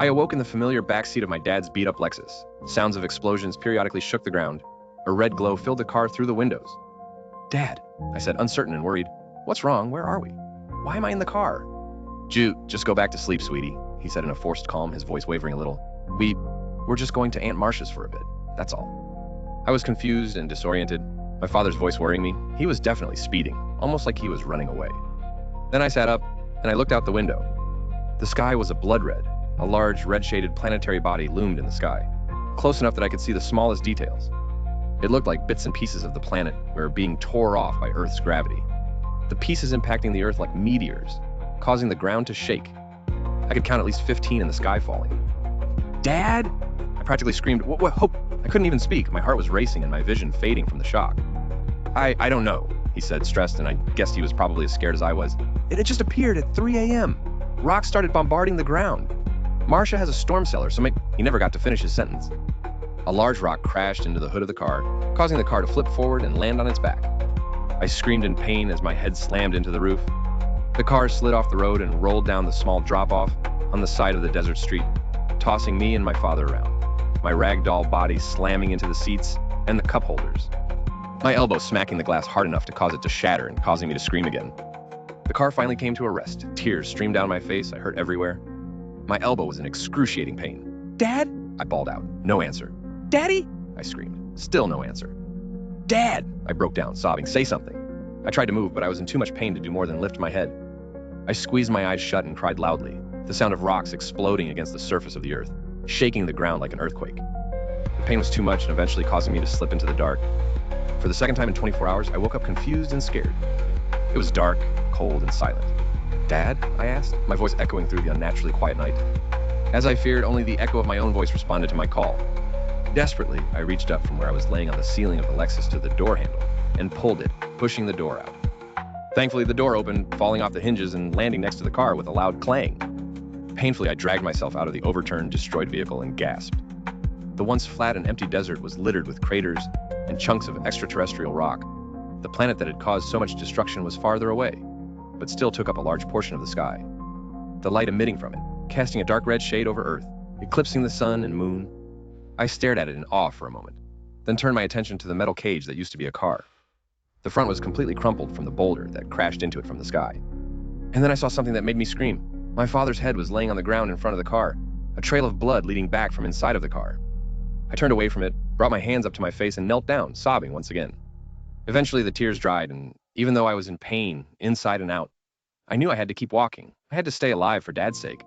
I awoke in the familiar backseat of my dad's beat-up Lexus. Sounds of explosions periodically shook the ground. A red glow filled the car through the windows. "Dad," I said, uncertain and worried. "What's wrong? Where are we? Why am I in the car?" Just go back to sleep, sweetie," he said in a forced calm, his voice wavering a little. We're just going to Aunt Marcia's for a bit, that's all." I was confused and disoriented, my father's voice worrying me. He was definitely speeding, almost like he was running away. Then I sat up, and I looked out the window. The sky was a blood red. A large, red-shaded planetary body loomed in the sky, close enough that I could see the smallest details. It looked like bits and pieces of the planet were being torn off by Earth's gravity. The pieces impacting the Earth like meteors, causing the ground to shake. I could count at least 15 in the sky falling. "Dad!" I practically screamed. What hope? I couldn't even speak. My heart was racing and my vision fading from the shock. I don't know," he said, stressed, and I guessed he was probably as scared as I was. It had just appeared at 3 a.m. Rocks started bombarding the ground. Marcia has a storm cellar, so he never got to finish his sentence. A large rock crashed into the hood of the car, causing the car to flip forward and land on its back. I screamed in pain as my head slammed into the roof. The car slid off the road and rolled down the small drop-off on the side of the desert street, tossing me and my father around, my ragdoll body slamming into the seats and the cup holders. My elbow smacking the glass hard enough to cause it to shatter and causing me to scream again. The car finally came to a rest. Tears streamed down my face. I hurt everywhere. My elbow was in excruciating pain. "Dad?" I bawled out. No answer. "Daddy?" I screamed. Still no answer. "Dad!" I broke down, sobbing. "Say something." I tried to move, but I was in too much pain to do more than lift my head. I squeezed my eyes shut and cried loudly, the sound of rocks exploding against the surface of the earth, shaking the ground like an earthquake. The pain was too much and eventually causing me to slip into the dark. For the second time in 24 hours, I woke up confused and scared. It was dark, cold, and silent. "Dad?" I asked, my voice echoing through the unnaturally quiet night. As I feared, only the echo of my own voice responded to my call. Desperately, I reached up from where I was laying on the ceiling of the Lexus to the door handle and pulled it, pushing the door out. Thankfully, the door opened, falling off the hinges and landing next to the car with a loud clang. Painfully, I dragged myself out of the overturned, destroyed vehicle and gasped. The once flat and empty desert was littered with craters and chunks of extraterrestrial rock. The planet that had caused so much destruction was farther away, but still took up a large portion of the sky. The light emitting from it, casting a dark red shade over Earth, eclipsing the sun and moon. I stared at it in awe for a moment, then turned my attention to the metal cage that used to be a car. The front was completely crumpled from the boulder that crashed into it from the sky. And then I saw something that made me scream. My father's head was laying on the ground in front of the car, a trail of blood leading back from inside of the car. I turned away from it, brought my hands up to my face, and knelt down, sobbing once again. Eventually, the tears dried, and even though I was in pain, inside and out, I knew I had to keep walking. I had to stay alive for Dad's sake.